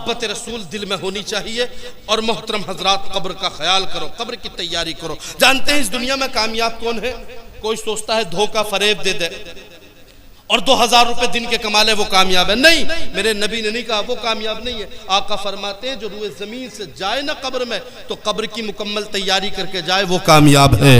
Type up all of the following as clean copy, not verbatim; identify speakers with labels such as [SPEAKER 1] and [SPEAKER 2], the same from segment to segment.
[SPEAKER 1] محبت رسول دل میں ہونی چاہیے. اور محترم حضرات قبر کا خیال کرو, قبر کی تیاری کرو. جانتے ہیں اس دنیا میں کامیاب کون ہے؟ کوئی سوچتا ہے دھوکہ فریب دے دے اور 2000 روپے دن کے کما لے وہ کامیاب ہے. نہیں, میرے نبی نے نہیں کہا وہ کامیاب نہیں ہے. آقا فرماتے ہیں جو روئے زمین سے جائے نا قبر میں تو قبر کی مکمل تیاری کر کے جائے وہ کامیاب ہے.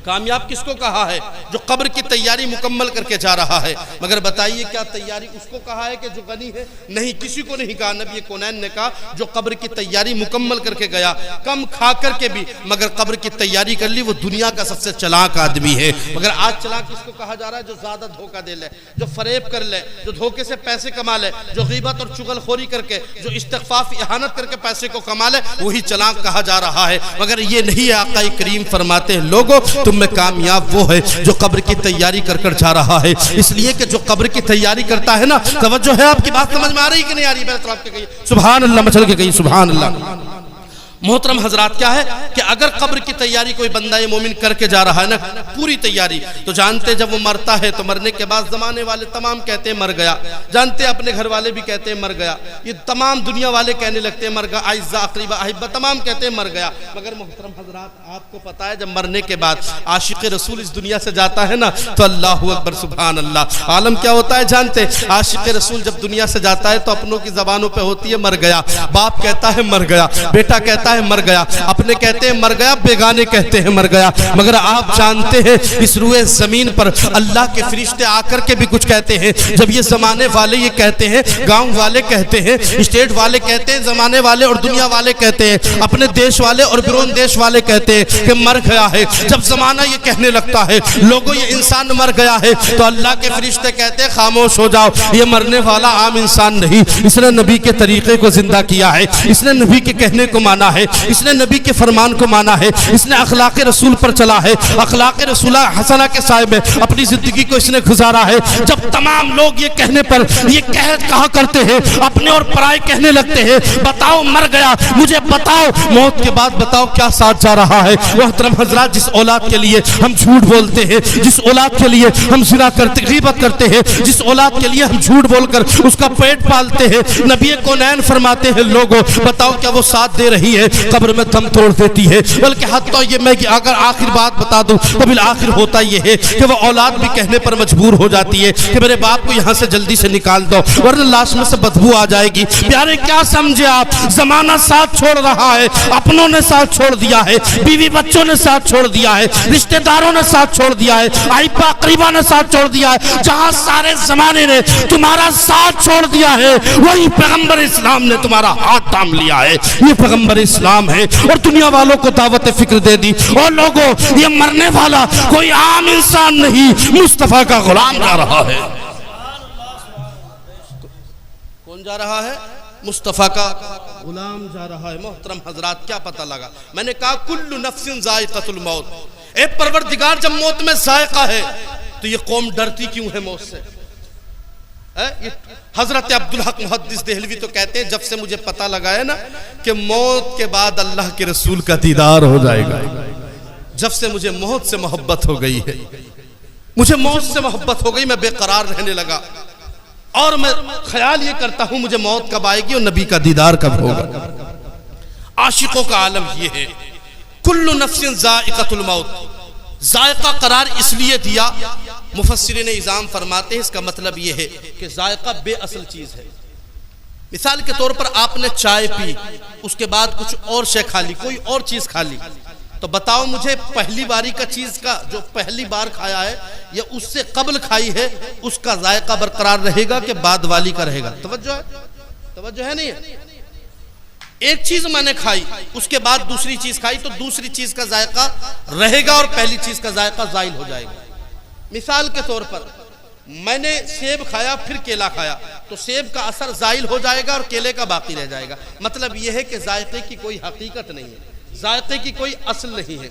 [SPEAKER 1] کامیاب کس کو کہا ہے؟ جو قبر کی تیاری مکمل کر کے جا رہا ہے. مگر بتائیے کیا تیاری اس کو کہا ہے کہ جو غنی ہے؟ نہیں, کسی کو نہیں کہا. نبی کونین نے کہا جو قبر کی تیاری مکمل کر کے گیا, کم کھا کر کے بھی مگر قبر کی تیاری کر لی, وہ دنیا کا سب سے چلاک آدمی ہے. مگر آج چلاک کس کو کہا جا رہا ہے؟ جو زیادہ دھوکہ دے لے, جو فریب کر لے, جو دھوکے سے پیسے کما لے, جو غیبت اور چغل خوری کر کے, جو استخفاف اہانت کر کے پیسے کو کما لے, وہی چلاک کہا جا رہا ہے. مگر یہ نہیں ہے. آقا کریم فرماتے ہیں لوگوں میں کامیاب وہ ہے جو قبر کی تیاری کر کر جا رہا ہے. اس لیے کہ جو قبر کی تیاری کرتا ہے نا, توجہ ہے آپ کی بات سمجھ میں آ رہی کہ نہیں آ رہی؟ میرے طرف کے کہیے سبحان اللہ, مچل کے کہیے سبحان اللہ. محترم حضرات کیا ہے کہ اگر قبر کی تیاری کوئی بندہ مومن کر کے جا رہا ہے نا پوری تیاری, تو جانتے جب وہ مرتا ہے تو مرنے کے بعد زمانے والے تمام کہتے ہیں مر گیا. جانتے اپنے گھر والے بھی کہتے ہیں مر گیا, یہ تمام دنیا والے کہنے لگتے ہیں مر گیا, اعزا اقریبا احبا تمام کہتے ہیں مر گیا. مگر محترم حضرات آپ کو پتا ہے جب مرنے کے بعد عاشق رسول اس دنیا سے جاتا ہے نا تو اللہ اکبر سبحان اللہ, عالم کیا ہوتا ہے جانتے؟ عاشق رسول جب دنیا سے جاتا ہے تو اپنوں کی زبانوں پہ ہوتی ہے مر گیا, باپ کہتا ہے مر گیا, بیٹا کہتا ہے مر گیا, اپنے کہتے ہیں مر گیا, بیگانے کہتے ہیں مر گیا. مگر آپ جانتے ہیں اس روئے زمین پر اللہ کے فرشتے آ کر کے بھی کچھ کہتے ہیں. جب یہ زمانے والے یہ کہتے ہیں, گاؤں والے کہتے ہیں, اسٹیٹ والے کہتے ہیں, زمانے والے اور دنیا والے کہتے ہیں, اپنے دیش والے اور بیرون دیش والے کہتے ہیں کہ مر گیا ہے. جب زمانہ یہ کہنے لگتا ہے لوگوں یہ انسان مر گیا ہے, تو اللہ کے فرشتے کہتے ہیں خاموش ہو جاؤ, یہ مرنے والا عام انسان نہیں, اس نے نبی کے طریقے کو زندہ کیا ہے, اس نے نبی کے کہنے کو مانا ہے, اس نے نبی کے فرمان کو مانا ہے, اس نے اخلاق رسول پر چلا ہے, اخلاق رسول حسنہ کے سائے میں اپنی زندگی کو اس نے گزارا ہے. جب تمام لوگ یہ کہنے پر یہ کہا کرتے ہیں, اپنے اور پرائے کہنے لگتے ہیں بتاؤ مر گیا, مجھے بتاؤ موت کے بعد بتاؤ کیا ساتھ جا رہا ہے. محترم حضرات جس اولاد کے لیے ہم جھوٹ بولتے ہیں, جس اولاد کے لیے ہم زنا کرتے غیبت کرتے ہیں, جس اولاد کے لیے ہم جھوٹ بول کر اس کا پیٹ پالتے ہیں, نبی کونین فرماتے ہیں لوگوں بتاؤ کیا وہ ساتھ دے رہی ہے؟ قبر میں دم توڑ دیتی ہے. بلکہ حتیٰ یہ میں کہ اگر آخر بات بتا دوں تو بالآخر ہوتا یہ ہے کہ وہ اولاد بھی کہنے پر مجبور ہو جاتی ہے کہ میرے باپ کو یہاں سے جلدی سے نکال دو ورنہ لاش میں سے بدبو آ جائے گی. پیارے کیا سمجھے آپ, زمانہ ساتھ چھوڑ رہا ہے, اپنوں نے ساتھ چھوڑ دیا ہے, بیوی بچوں نے ساتھ چھوڑ دیا ہے, رشتہ داروں نے ساتھ چھوڑ دیا ہے, احبا اقریبا نے ساتھ چھوڑ دیا ہے. جہاں سارے زمانے نے تمہارا ساتھ چھوڑ دیا ہے وہی پیغمبر اسلام نے تمہارا ہاتھ تھام لیا ہے. یہ پیغمبر اسلام ہے اور دنیا والوں کو دعوت فکر دے دی. اور لوگوں یہ مرنے والا کوئی عام انسان نہیں, مصطفیٰ کا غلام جا رہا ہے. کون جا رہا ہے؟ مصطفیٰ کا غلام جا رہا ہے. محترم حضرات کیا پتہ لگا؟ میں نے کہا کل نفس ذائقۃ الموت. اے پروردگار جب موت میں ذائقہ ہے تو یہ قوم ڈرتی کیوں ہے موت سے؟ حضرت عبدالحق محدث دہلوی تو کہتے ہیں جب سے مجھے پتہ لگا ہے نا کہ موت کے بعد اللہ کے رسول کا دیدار ہو جائے گا, جب سے مجھے موت سے محبت ہو گئی ہے, مجھے موت سے محبت ہو گئی, میں بے قرار رہنے لگا اور میں خیال یہ کرتا ہوں مجھے موت کب آئے گی اور نبی کا دیدار کب ہوگا. عاشقوں کا عالم یہ ہے. کل نفس ذائقۃ الموت, ذائقہ قرار اس لیے دیا, مفسرین اعظام فرماتے ہیں اس کا مطلب یہ ہے کہ ذائقہ بے اصل چیز ہے. مثال کے طور پر آپ نے چائے پی, اس کے بعد کچھ اور شے کھا لی, کوئی اور چیز کھا لی, تو بتاؤ مجھے پہلی باری کا چیز کا جو پہلی بار کھایا ہے یا اس سے قبل کھائی ہے اس کا ذائقہ برقرار رہے گا کہ بعد والی کا رہے گا؟ توجہ ہے نہیں ہے؟ ایک چیز میں نے کھائی, اس کے بعد دوسری چیز کھائی, تو دوسری چیز کا ذائقہ رہے گا اور پہلی چیز کا ذائقہ زائل ہو جائے گا. مثال کے طور پر میں نے سیب کھایا پھر کیلا کھایا, تو سیب کا اثر زائل ہو جائے گا اور کیلے کا باقی رہ جائے گا. مطلب یہ ہے کہ ذائقے کی کوئی حقیقت نہیں ہے, ذائقے کی کوئی اصل نہیں ہے.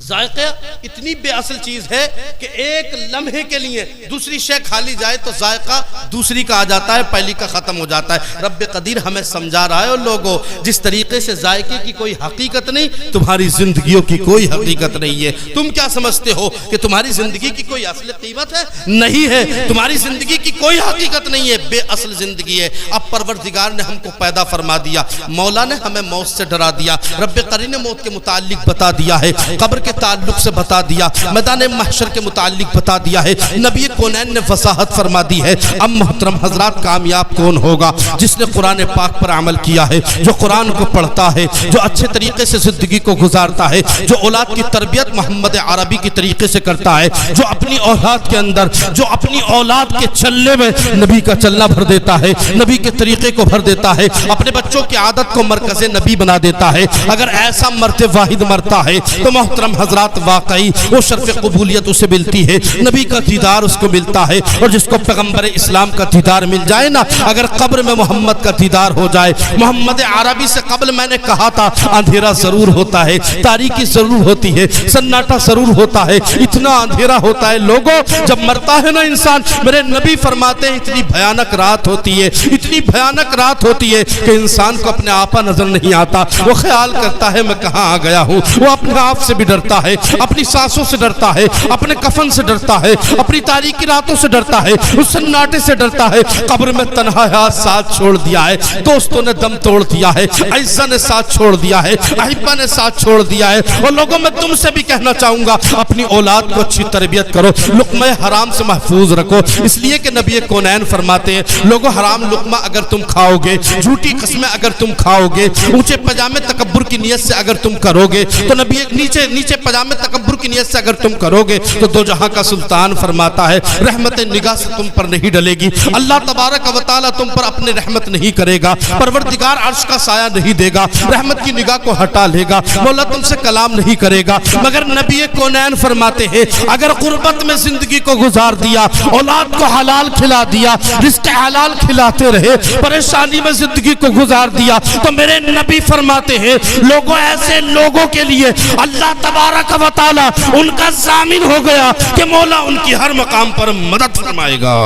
[SPEAKER 1] ذائقہ اتنی بے اصل چیز ہے کہ ایک لمحے کے لیے دوسری شے کھا لی جائے تو ذائقہ دوسری کا آ جاتا ہے، پہلی کا ختم ہو جاتا ہے۔ رب قدیر ہمیں سمجھا رہا ہے، اور لوگوں جس طریقے سے ذائقے کی کوئی حقیقت نہیں، تمہاری زندگیوں کی کوئی حقیقت نہیں ہے۔ تم کیا سمجھتے ہو کہ تمہاری زندگی کی کوئی اصل قیمت ہے؟ نہیں ہے، تمہاری زندگی کی کوئی حقیقت نہیں ہے، بے اصل زندگی ہے۔ اب پروردگار نے ہم کو پیدا فرما دیا، مولا نے ہمیں موت سے ڈرا دیا، رب قدیر نے موت کے متعلق بتا دیا ہے، قبر کے تعلق سے بتا دیا، میدان محشر کے متعلق بتا دیا ہے، نبی کونین نے وضاحت فرما دی ہے۔ اب محترم حضرات، کامیاب کون ہوگا؟ جس نے قرآن پاک پر عمل کیا ہے، جو قرآن کو پڑھتا ہے، جو اچھے طریقے سے زندگی کو گزارتا ہے، جو اولاد کی تربیت محمد عربی کی طریقے سے کرتا ہے، جو اپنی اولاد کے اندر، جو اپنی اولاد کے چلنے میں نبی کا چلنا بھر دیتا ہے، نبی کے طریقے کو بھر دیتا ہے، اپنے بچوں کی عادت کو مرکز نبی بنا دیتا ہے۔ اگر ایسا مرتے واحد مرتا ہے تو محترم حضرات واقعی وہ شرف قبولیت اسے ملتی ہے، نبی کا دیدار اس کو ملتا ہے۔ اور جس کو پیغمبر اسلام کا دیدار مل جائے نا، اگر قبر میں محمد کا دیدار ہو جائے، محمد عربی سے قبل میں نے کہا تھا اندھیرا ضرور ہوتا ہے، تاریکی ضرور ہوتی ہے، سناٹا ضرور ہوتا ہے، اتنا اندھیرا ہوتا ہے لوگوں جب مرتا ہے نا انسان، میرے نبی فرماتے ہیں اتنی بھیانک رات ہوتی ہے، اتنی بھیانک رات ہوتی ہے کہ انسان کو اپنے آپا نظر نہیں آتا، وہ خیال کرتا ہے میں کہاں آ گیا ہوں، وہ اپنے آپ سے بھی ڈرتا ہے، اپنی سانسوں سے ڈرتا ہے، اپنے کفن سے ڈرتا ہے، اپنی تاریکی راتوں سے ڈرتا ہے، اس سناٹے سے ڈرتا ہے۔ قبر میں تنہا ساتھ چھوڑ دیا ہے، دوستوں نے دم توڑ دیا ہے، عزیزہ نے ساتھ چھوڑ دیا ہے، احبہ نے ساتھ چھوڑ دیا ہے۔ اور لوگوں میں تم سے بھی کہنا چاہوں گا اپنی اولاد کو اچھی تربیت کرو، لقمہ حرام سے محفوظ رکھو، اس لیے کہ نبی کونین فرماتے ہیں لوگوں حرام لقمہ اگر تم کھاؤ گے، جھوٹی قسمیں اگر تم کھاؤ گے، اونچے پجامے تکبر کی نیت سے اگر تم کرو گے تو نبی نیچے پجامے تکبر کی نیت سے اگر تم کرو گے تو دو جہاں کا سلطان فرماتا ہے رحمت نگاہ سے تم پر نہیں ڈلے گی، اللہ تبارک و تعالی تم پر اپنے رحمت نہیں کرے گا، پروردگار عرش کا سایہ نہیں دے گا، رحمت کی نگاہ کو ہٹا لے گا، مولا تم سے کلام نہیں کرے گا۔ مگر نبی کونین فرماتے ہیں اگر غربت میں زندگی کو گزار دیا، اولاد کو حلال کھلا دیا، رزق حلال کھلاتے رہے، پریشانی میں زندگی کو گزار دیا، تو میرے نبی فرماتے ہیں لوگوں ایسے لوگوں کے لیے اللہ تبارک و تعالی ان کا ضامن ہو گیا کہ مولا ان کی ہر مقام پر مدد فرمائے گا۔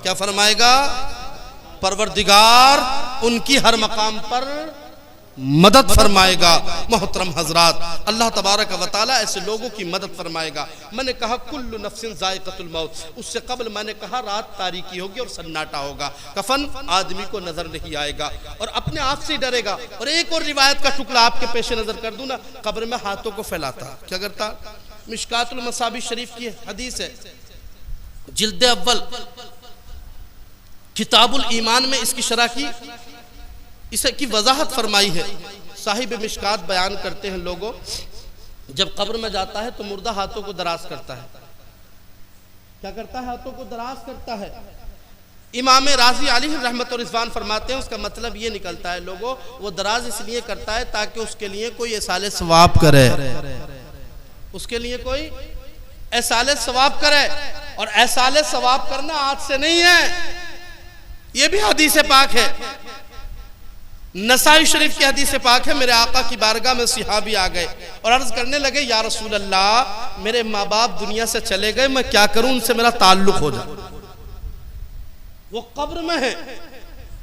[SPEAKER 1] کیا فرمائے گا؟ پروردگار ان کی ہر مقام پر مدد فرمائے گا۔ محترم حضرات، اللہ تبارک و تعالی ایسے لوگوں کی مدد فرمائے گا۔ میں نے کہا کل نفس ذائقۃ الموت، اس سے قبل میں نے کہا رات تاریکی ہوگی اور سناٹا ہوگا، کفن آدمی کو نظر نہیں آئے گا اور اپنے آپ سے ڈرے گا۔ اور ایک اور روایت کا ٹکڑا آپ کے پیش نظر کر دوں نا، قبر میں ہاتھوں کو پھیلاتا، کیا کرتا؟ مشکات المصابیح شریف کی حدیث ہے، جلد اول کتاب الایمان میں اس کی شرح کی، اس کی وضاحت فرمائی ہے۔ صاحب مشکات بیان کرتے ہیں لوگوں جب قبر میں جاتا ہے تو مردہ ہاتھوں کو دراز کرتا ہے، کیا کرتا ہے؟ ہاتھوں کو دراز کرتا ہے۔ امام رازی علیہ رحمت و رضوان فرماتے ہیں اس کا مطلب یہ نکلتا ہے لوگوں وہ دراز اس لیے کرتا ہے تاکہ اس کے لیے کوئی ایصال ثواب کرے، اس کے لیے کوئی ایصال ثواب کرے، اور ایصال ثواب کرنا آج سے نہیں ہے، یہ بھی حدیث پاک ہے، نسائی شریف کی حدیث پاک ہے۔ میرے آقا کی بارگاہ میں صحابی آ گئے اور عرض کرنے لگے یا رسول اللہ میرے ماں باپ دنیا سے چلے گئے، میں کیا کروں ان سے میرا تعلق ہو جائے۔ وہ قبر میں ہے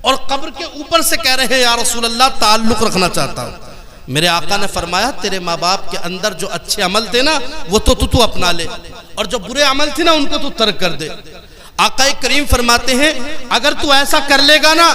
[SPEAKER 1] اور قبر کے اوپر سے کہہ رہے ہیں یا رسول اللہ تعلق رکھنا چاہتا ہوں۔ میرے آقا نے فرمایا تیرے ماں باپ کے اندر جو اچھے عمل تھے نا وہ تو اپنا لے، اور جو برے عمل تھے نا ان کو تو ترک کر دے۔ آقا کریم فرماتے ہیں اگر تو ایسا کر لے گا نا،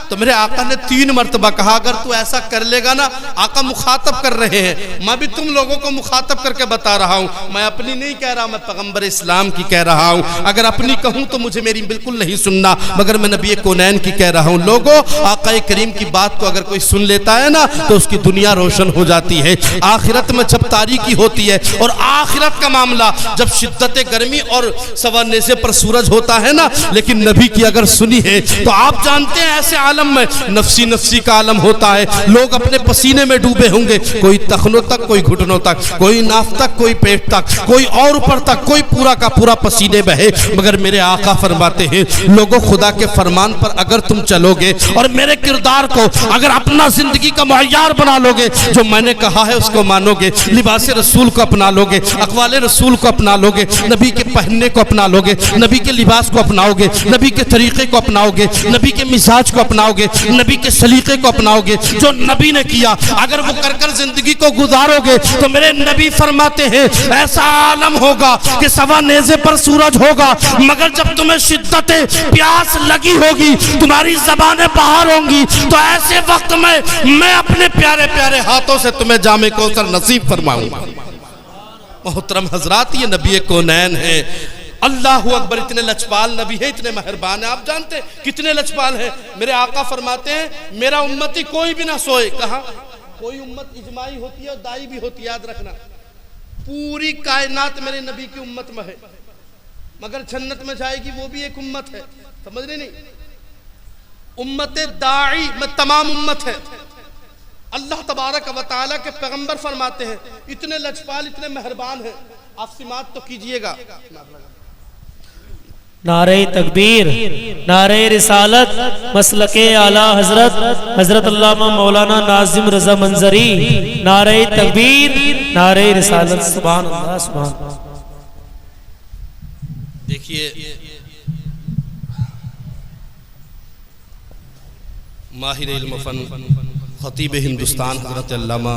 [SPEAKER 1] تو میرے آقا نے 3 مرتبہ کہا اگر تو ایسا کر لے گا نا، آقا مخاطب کر رہے ہیں، میں بھی تم لوگوں کو مخاطب کر کے بتا رہا ہوں، میں اپنی نہیں کہہ رہا، میں پیغمبر اسلام کی کہہ رہا ہوں، اگر اپنی کہوں تو مجھے میری بالکل نہیں سننا، مگر میں نبی کونین کی کہہ رہا ہوں۔ لوگوں آقا کریم کی بات کو اگر کوئی سن لیتا ہے نا تو اس کی دنیا روشن ہو جاتی ہے، آخرت میں جب تاریکی ہوتی ہے اور آخرت کا معاملہ جب شدت گرمی اور سوا نیزے پر سورج ہوتا ہے نا، لیکن نبی کی اگر سنی ہے تو آپ جانتے ہیں ایسے عالم عالم میں نفسی نفسی کا عالم ہوتا ہے. لوگ اپنے پسینے میں ڈوبے ہوں گے, کوئی تخنوں تک, کوئی گھٹنوں تک, کوئی ناف تک, کوئی پیٹ تک, کوئی اور اوپر تک, کوئی پورا کا پورا پسینے بہے. مگر میرے آقا فرماتے ہیں لوگوں خدا کے فرمان پر اگر تم چلو گے اور میرے کردار کو اگر اپنا زندگی کا معیار بنا لو گے, جو میں نے کہا ہے اس کو مانو گے, لباس رسول کو اپنا لو گے, اقوال رسول کو اپنا لو گے, نبی کے پہننے کو اپنا لو گے, نبی کے لباس کو اپناؤ گے, نبی کے طریقے کو اپناؤ گے, نبی کے مزاج کو اپناؤ گے, نبی کے سلیقے کو اپناؤ گے, جو نبی نے کیا اگر وہ کر کر زندگی کو گزارو گے تو میرے نبی فرماتے ہیں ایسا عالم ہوگا کہ سوا نیزے پر سورج ہوگا, مگر جب تمہیں شدت پیاس لگی ہوگی, تمہاری زبانیں باہر ہوں گی, تو ایسے وقت میں اپنے پیارے پیارے ہاتھوں سے تمہیں جام کوثر نصیب فرماؤں گا. محترم حضرات, یہ نبی کونین ہے. اللہ اکبر, اتنے لچپال نبی ہے, اتنے مہربان ہیں. آپ جانتے کتنے لچپال ہیں. میرے آقا فرماتے ہیں میرا امتی کوئی بھی نہ سوئے. کہا کوئی امت اجماعی ہوتی ہے اور دائی بھی ہوتی ہے, یاد رکھنا. پوری کائنات میرے نبی کی امت میں ہے, مگر جنت میں جائے گی وہ بھی ایک امت ہے. سمجھ رہے نہیں, امت داعی میں تمام امت ہے. اللہ تبارک و تعالیٰ کے پیغمبر فرماتے ہیں اتنے لچپال, اتنے مہربان ہیں. آپ سماعت تو کیجئے گا.
[SPEAKER 2] نعرہ تکبیر, نعرہ رسالت, مسلک اعلیٰ حضرت حضرت علامہ مولانا ناظم رضا منظری. نعرہ تکبیر, نعرہ رسالت. سبحان اللہ, سبحان اللہ.
[SPEAKER 1] دیکھیے ماہر علم فن خطیب ہندوستان حضرت علامہ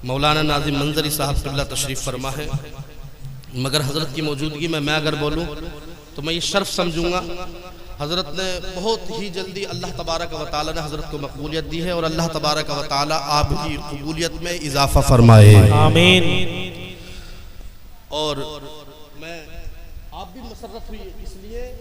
[SPEAKER 1] مولانا ناظم منظری صاحب قبلہ تشریف فرما ہے, مگر حضرت کی موجودگی میں اگر بولوں تو میں یہ شرف سمجھوں گا. حضرت نے بہت ہی جلدی اللہ تبارک و تعالی نے حضرت کو مقبولیت دی ہے, اور اللہ تبارک و تعالی آپ کی قبولیت میں اضافہ فرمائے.
[SPEAKER 2] آمین.
[SPEAKER 1] اور میں آپ بھی مسرت ہوئی اس لیے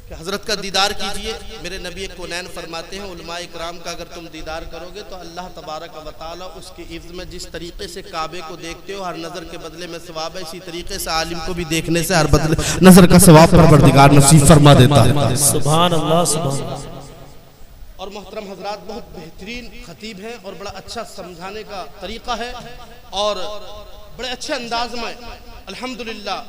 [SPEAKER 1] کہ حضرت کا دیدار کیجئے. میرے نبی کونین فرماتے ہیں علماء اکرام کا اگر تم دیدار کرو گے تو اللہ تبارک و تعالی اس کے عوض میں جس طریقے سے کعبے کو دیکھتے ہو ہر نظر کے بدلے میں ثواب ہے, اسی طریقے سے عالم کو بھی دیکھنے سے ہر بدلے نظر کا ثواب پروردگار نصیب فرما دیتا ہے.
[SPEAKER 2] سبحان اللہ, سبحان اللہ.
[SPEAKER 1] اور محترم حضرات بہت بہترین خطیب ہیں اور بڑا اچھا سمجھانے کا طریقہ ہے, اور بڑے اچھے انداز میں الحمدللہ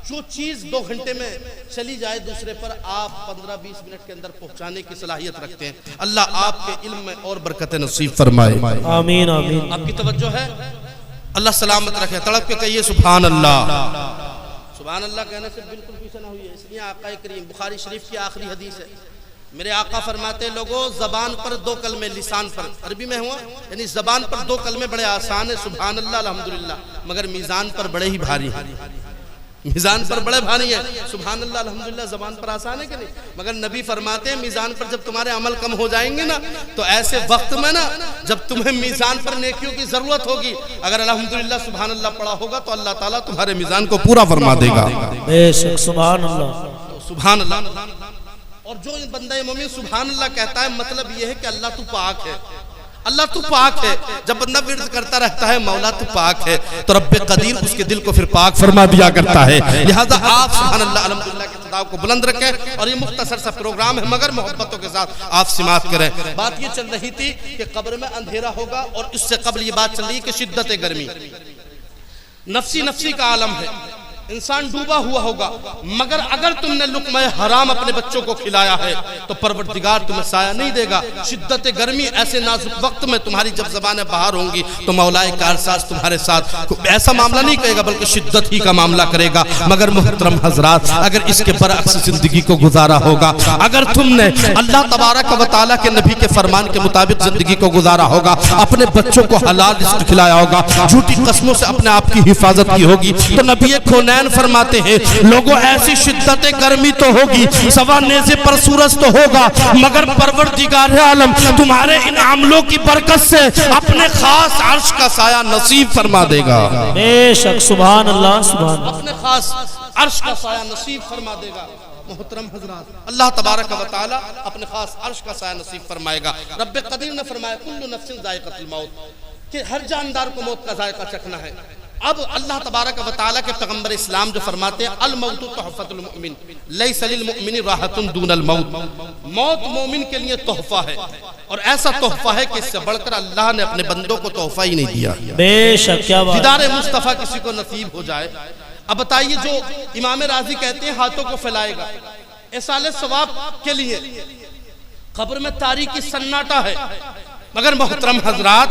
[SPEAKER 1] جو چیز 2 گھنٹے میں چلی جائے دوسرے پر آپ 15-20 منٹ کے اندر پہنچانے کی صلاحیت رکھتے ہیں. اللہ آپ کے علم میں اور برکت نصیب فرمائے.
[SPEAKER 2] آمین, آمین.
[SPEAKER 1] آپ کی توجہ ہے, اللہ سلامت رکھے. تڑپ کے کہیے سبحان اللہ. سبحان اللہ کہنے سے بالکل پیچھے نہ ہوئی ہے, اس لیے آقا کریم بخاری شریف کی آخری حدیث ہے. میرے آقا فرماتے لوگوں زبان پر 2 کلمے, لسان پر, عربی میں ہوا یعنی زبان پر 2 کلمے بڑے آسان ہیں, سبحان اللہ الحمدللہ, مگر میزان پر بڑے ہی بھاری ہیں. میزان پر بڑے بھاری ہیں. سبحان اللہ الحمدللہ زبان پر آسان ہے کہ نہیں, مگر نبی فرماتے ہیں میزان پر جب تمہارے عمل کم ہو جائیں گے نا تو ایسے وقت میں نا جب تمہیں میزان پر نیکیوں کی ضرورت ہوگی, اگر الحمدللہ سبحان اللہ پڑا ہوگا تو اللہ تعالیٰ تمہارے میزان کو پورا فرما دے گا.
[SPEAKER 2] بے شک, سبحان اللہ,
[SPEAKER 1] سبحان اللہ. اور جو بندہ مومن سبحان اللہ کہتا ہے مطلب یہ ہے کہ اللہ تو پاک ہے, اللہ تو پاک ہے. جب بندہ ورد کرتا رہتا ہے مولا تو پاک ہے, تو رب قدیر اس کے دل کو پھر پاک فرما دیا کرتا ہے. لہذا آپ سبحان اللہ الحمدللہ کے صدا کو بلند رکھیں, اور یہ مختصر سا پروگرام ہے مگر محبتوں کے ساتھ آپ سماعت کریں. بات یہ چل رہی تھی کہ قبر میں اندھیرا ہوگا, اور اس سے قبل یہ بات چل رہی کہ شدت گرمی, نفسی نفسی کا عالم ہے, انسان ڈوبا ہوا ہوگا. مگر اگر تم نے لقمہ حرام اپنے بچوں کو کھلایا ہے تو پروردگار تمہیں سایہ نہیں دے گا. شدت گرمی ایسے نازک وقت میں تمہاری جب زبانیں باہر ہوں گی تو مولا کارساز تمہارے ساتھ ایسا معاملہ نہیں کرے گا بلکہ شدت ہی کا معاملہ کرے گا. مگر محترم حضرات اگر اس کے برعکس زندگی کو گزارا ہوگا, اگر تم نے اللہ تبارک و تعالیٰ کے نبی کے فرمان کے مطابق زندگی کو گزارا ہوگا, اپنے بچوں کو حلال رزق کھلایا ہوگا, جھوٹی قسموں سے اپنے آپ کی حفاظت کی ہوگی, تو نبی کونین فرماتے ہیں لوگوں ایسی شدت گرمی تو ہوگی, سوا نیزے پر سورج تو ہوگا, مگر پروردگار عالم تمہارے ان عملوں کی برکت سے اپنے خاص عرش کا سایہ نصیب فرما دے گا.
[SPEAKER 2] بے شک, سبحان اللہ, سبحان اللہ.
[SPEAKER 1] اپنے خاص عرش کا سایہ نصیب فرما دے گا. محترم حضرات اللہ تبارک و تعالی اپنے خاص عرش کا سایہ نصیب فرمائے گا. رب قدیر نے فرمایا کل نفس ذائقۃ الموت, کہ ہر جاندار کو موت کا ذائقہ چکھنا ہے. اب اللہ تبارک و تعالیٰ کے پیغمبر اسلام جو فرماتے ہیں الموت تحفۃ المؤمن لیس للمؤمن راحۃ دون الموت، موت مومن کے لیے تحفہ ہے، اور ایسا تحفہ ہے کہ اس سے بڑھ کر اللہ نے اپنے بندوں کو تحفہ ہی نہیں دیا۔
[SPEAKER 2] بے شک، کیا بات،
[SPEAKER 1] دیدار مصطفیٰ کسی کو نصیب ہو جائے۔ اب بتائیے، جو امام راضی کہتے ہیں ہاتھوں کو پھیلائے گا ایصال ثواب کے لیے، قبر میں تاریکی سناٹا ہے، مگر محترم حضرات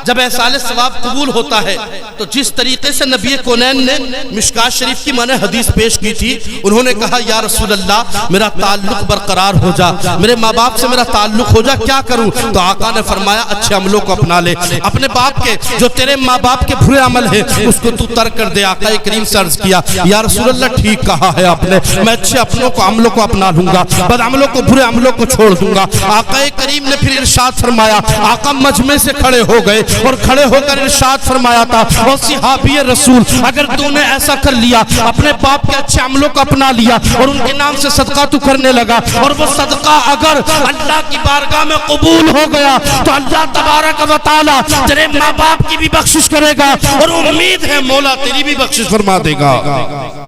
[SPEAKER 1] جب ایصال ثواب قبول ہوتا ہے تو جس طریقے سے نبی کونین نے مشکات شریف کی میں نے حدیث پیش کی تھی، انہوں نے کہا یا رسول اللہ میرا تعلق برقرار ہو جا، میرے ماں باپ سے میرا تعلق ہو جا، کیا کروں؟ تو آقا نے فرمایا اچھے عملوں کو اپنا لے، اپنے باپ کے جو تیرے ماں باپ کے برے عمل ہیں اس کو تو ترک کر دے۔ آقا کریم سے عرض کیا یا رسول اللہ ٹھیک کہا ہے آپ نے، میں اچھے اپنوں کو عملوں کو اپنا لوں گا، بد عملوں کو برے عملوں کو چھوڑ دوں گا۔ آقا کریم نے پھر ارشاد فرمایا، آقا مجمع سے کھڑے ہو گئے اور کھڑے ہو کر ارشاد فرمایا تھا، او صحابی رسول اگر تو نے ایسا کر لیا، اپنے باپ کے اچھے عملوں کو اپنا لیا اور ان کے نام سے صدقہ تو کرنے لگا، اور وہ صدقہ اگر اللہ کی بارگاہ میں قبول ہو گیا تو اللہ تبارک و تعالی تیرے ماں باپ کی بھی بخشش کرے گا، اور امید ہے مولا تیری بھی بخشش فرما دے گا۔